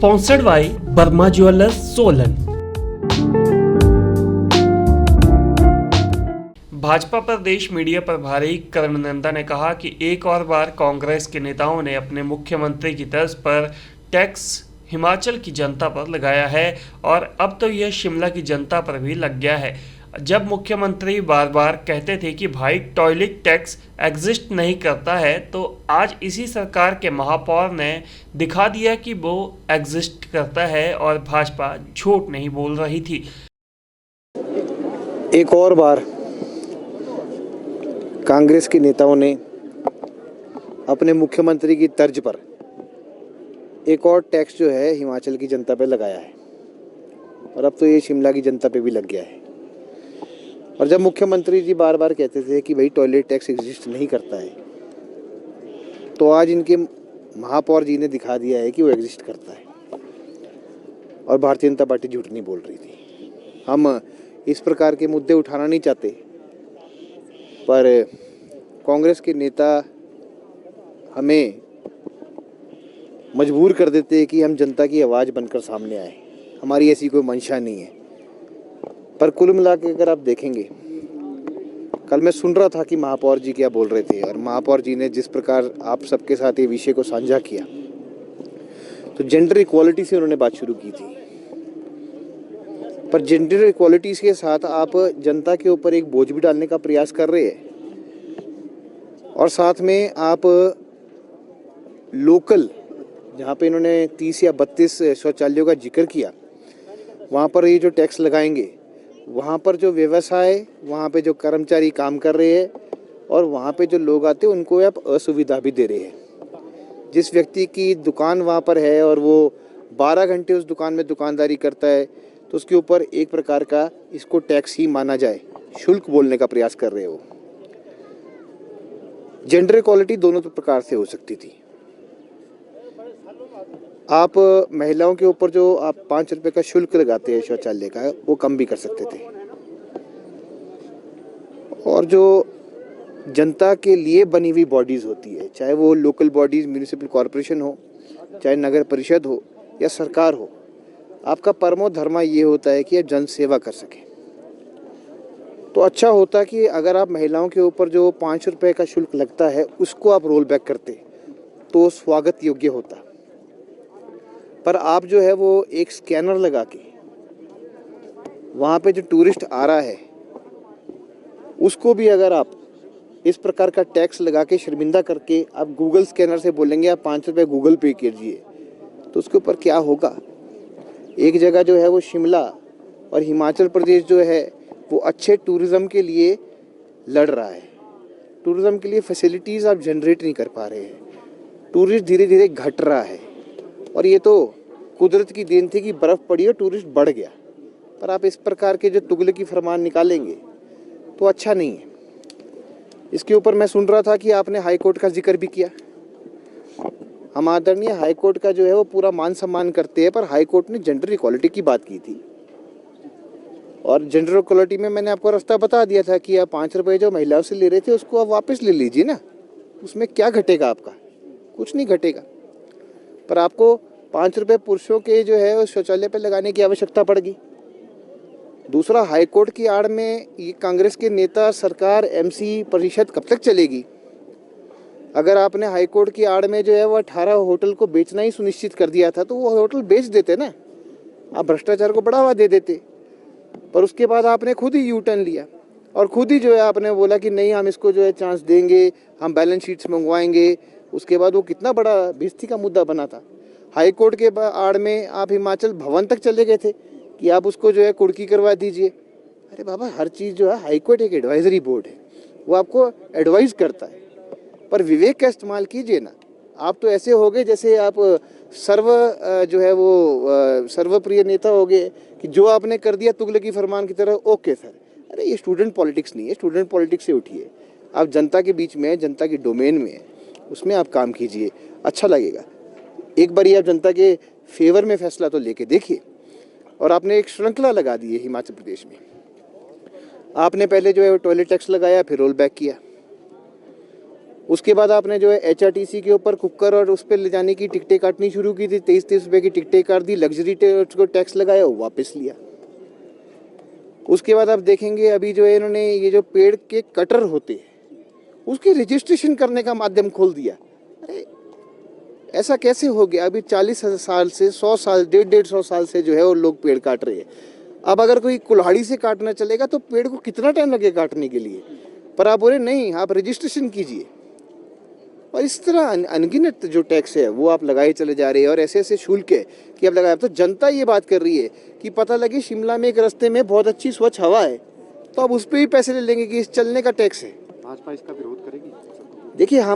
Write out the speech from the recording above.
Sponsored by Burma Jewelers, Solan। Bhajpa Pradesh media प्रभारी करण नंदा ने कहा कि एक और बार कांग्रेस के नेताओं ने अपने मुख्यमंत्री की तर्ज पर टैक्स हिमाचल की जनता पर लगाया है और अब तो यह शिमला की जनता पर भी लग गया है। जब मुख्यमंत्री बार बार कहते थे कि भाई टॉयलेट टैक्स एग्जिस्ट नहीं करता है, तो आज इसी सरकार के महापौर ने दिखा दिया कि वो एग्जिस्ट करता है और भाजपा झूठ नहीं बोल रही थी। एक और बार कांग्रेस के नेताओं ने अपने मुख्यमंत्री की तर्ज पर एक और टैक्स जो है हिमाचल की जनता पे लगाया है और अब तो ये शिमला की जनता पे भी लग गया है। और जब मुख्यमंत्री जी बार बार कहते थे कि भाई टॉयलेट टैक्स एग्जिस्ट नहीं करता है, तो आज इनके महापौर जी ने दिखा दिया है कि वो एग्जिस्ट करता है और भारतीय जनता पार्टी झूठ नहीं बोल रही थी। हम इस प्रकार के मुद्दे उठाना नहीं चाहते, पर कांग्रेस के नेता हमें मजबूर कर देते हैं कि हम जनता की आवाज़ बनकर सामने आए। हमारी ऐसी कोई मंशा नहीं है। पर कुल मिला के अगर आप देखेंगे, कल मैं सुन रहा था कि महापौर जी क्या बोल रहे थे और महापौर जी ने जिस प्रकार आप सबके साथ ये विषय को साझा किया, तो जेंडर इक्वालिटी से उन्होंने बात शुरू की थी। पर जेंडर इक्वालिटी के साथ आप जनता के ऊपर एक बोझ भी डालने का प्रयास कर रहे हैं और साथ में आप लोकल, जहाँ पे इन्होंने 30 या 32 शौचालयों का जिक्र किया, वहाँ पर ये जो टैक्स लगाएंगे, वहाँ पर जो व्यवसाय, वहाँ पे जो कर्मचारी काम कर रहे हैं और वहाँ पे जो लोग आते हैं, उनको आप असुविधा भी दे रहे हैं। जिस व्यक्ति की दुकान वहाँ पर है और वो 12 घंटे उस दुकान में दुकानदारी करता है, तो उसके ऊपर एक प्रकार का इसको टैक्स ही माना जाए, शुल्क बोलने का प्रयास कर रहे हो। जेंडर इक्वालिटी दोनों प्रकार से हो सकती थी। आप महिलाओं के ऊपर जो आप 5 रुपए का शुल्क लगाते हैं शौचालय का, वो कम भी कर सकते थे। और जो जनता के लिए बनी हुई बॉडीज होती है, चाहे वो लोकल बॉडीज, म्यूनिसिपल कॉरपोरेशन हो, चाहे नगर परिषद हो या सरकार हो, आपका परमो धर्मा ये होता है कि आप जन सेवा कर सकें। तो अच्छा होता कि अगर आप महिलाओं के ऊपर जो 5 रुपए का शुल्क लगता है उसको आप रोल बैक करते, तो स्वागत योग्य होता। पर आप जो है वो एक स्कैनर लगा के वहाँ पे जो टूरिस्ट आ रहा है उसको भी अगर आप इस प्रकार का टैक्स लगा के शर्मिंदा करके आप गूगल स्कैनर से बोलेंगे आप 5 रुपये गूगल पे कीजिए, तो उसके ऊपर क्या होगा। एक जगह जो है वो शिमला और हिमाचल प्रदेश जो है वो अच्छे टूरिज़्म के लिए लड़ रहा है। टूरिज़्म के लिए फैसिलिटीज़ आप जनरेट नहीं कर पा रहे हैं। टूरिस्ट धीरे धीरे घट रहा है और ये तो कुदरत की देन थी कि बर्फ़ पड़ी और टूरिस्ट बढ़ गया। पर आप इस प्रकार के जो तुगलकी फरमान निकालेंगे तो अच्छा नहीं है। इसके ऊपर मैं सुन रहा था कि आपने हाई कोर्ट का जिक्र भी किया। हम आदरणीय हाई कोर्ट का जो है वो पूरा मान सम्मान करते हैं, पर हाई कोर्ट ने जेंडर इक्वालिटी की बात की थी और जेंडर इक्वालिटी में मैंने आपको रास्ता बता दिया था कि आप 5 रुपये जो महिलाओं से ले रहे थे उसको आप वापस ले लीजिए ना। उसमें क्या घटेगा आपका? कुछ नहीं घटेगा। पर आपको 5 रुपये पुरुषों के जो है उस शौचालय पर लगाने की आवश्यकता पड़ेगी। दूसरा, हाईकोर्ट की आड़ में ये कांग्रेस के नेता, सरकार, एमसी परिषद कब तक चलेगी? अगर आपने हाईकोर्ट की आड़ में जो है वो 18 होटल को बेचना ही सुनिश्चित कर दिया था, तो वो होटल बेच देते ना, आप भ्रष्टाचार को बढ़ावा दे देते। पर उसके बाद आपने खुद ही यू टर्न लिया और खुद ही जो है आपने बोला कि नहीं, हम इसको जो है चांस देंगे, हम बैलेंस शीट्स मंगवाएंगे। उसके बाद वो कितना बड़ा बेइज्जती का मुद्दा बना था। हाई कोर्ट के आड़ में आप हिमाचल भवन तक चले गए थे कि आप उसको जो है कुर्की करवा दीजिए। अरे बाबा, हर चीज़ जो है, हाई कोर्ट एक एडवाइजरी बोर्ड है, वो आपको एडवाइस करता है, पर विवेक का इस्तेमाल कीजिए ना। आप तो ऐसे हो गए जैसे आप सर्वप्रिय नेता हो गए कि जो आपने कर दिया तुगलकी फरमान की तरह, ओके सर। अरे ये स्टूडेंट पॉलिटिक्स नहीं है। स्टूडेंट पॉलिटिक्स से उठिए, आप जनता के बीच में है, जनता के डोमेन में है, उसमें आप काम कीजिए, अच्छा लगेगा। एक बार आप जनता के फेवर में फैसला तो लेके देखिए। और आपने एक श्रृंखला लगा दी है हिमाचल प्रदेश में। आपने पहले जो है टॉयलेट टैक्स लगाया, फिर रोल बैक किया। उसके बाद आपने जो है HRTC के ऊपर कुकर और उस पर ले जाने की टिकटें काटनी शुरू की थी, 23-23 रुपये की टिकटें काट दी, लग्जरी को टैक्स लगाया, वो वापस लिया। उसके बाद आप देखेंगे अभी जो है इन्होंने ये जो पेड़ के कटर होते हैं उसके रजिस्ट्रेशन करने का माध्यम खोल दिया। अरे ऐसा कैसे हो गया? अभी 40 साल से 100 साल 150 साल से जो है वो लोग पेड़ काट रहे हैं। अब अगर कोई कुल्हाड़ी से काटना चलेगा तो पेड़ को कितना टाइम लगेगा काटने के लिए, पर आप बोले नहीं आप रजिस्ट्रेशन कीजिए। और इस तरह अनगिनत जो टैक्स है वो आप लगाए चले जा रहे हैं और ऐसे ऐसे शुल्क है कि अब लगाए। तो जनता ये बात कर रही है कि पता लगे शिमला में एक रास्ते में बहुत अच्छी स्वच्छ हवा है तो अब उस पर भी पैसे ले लेंगे कि इस चलने का टैक्स है। भाजपा इसका विरोध करेगी? देखिए हम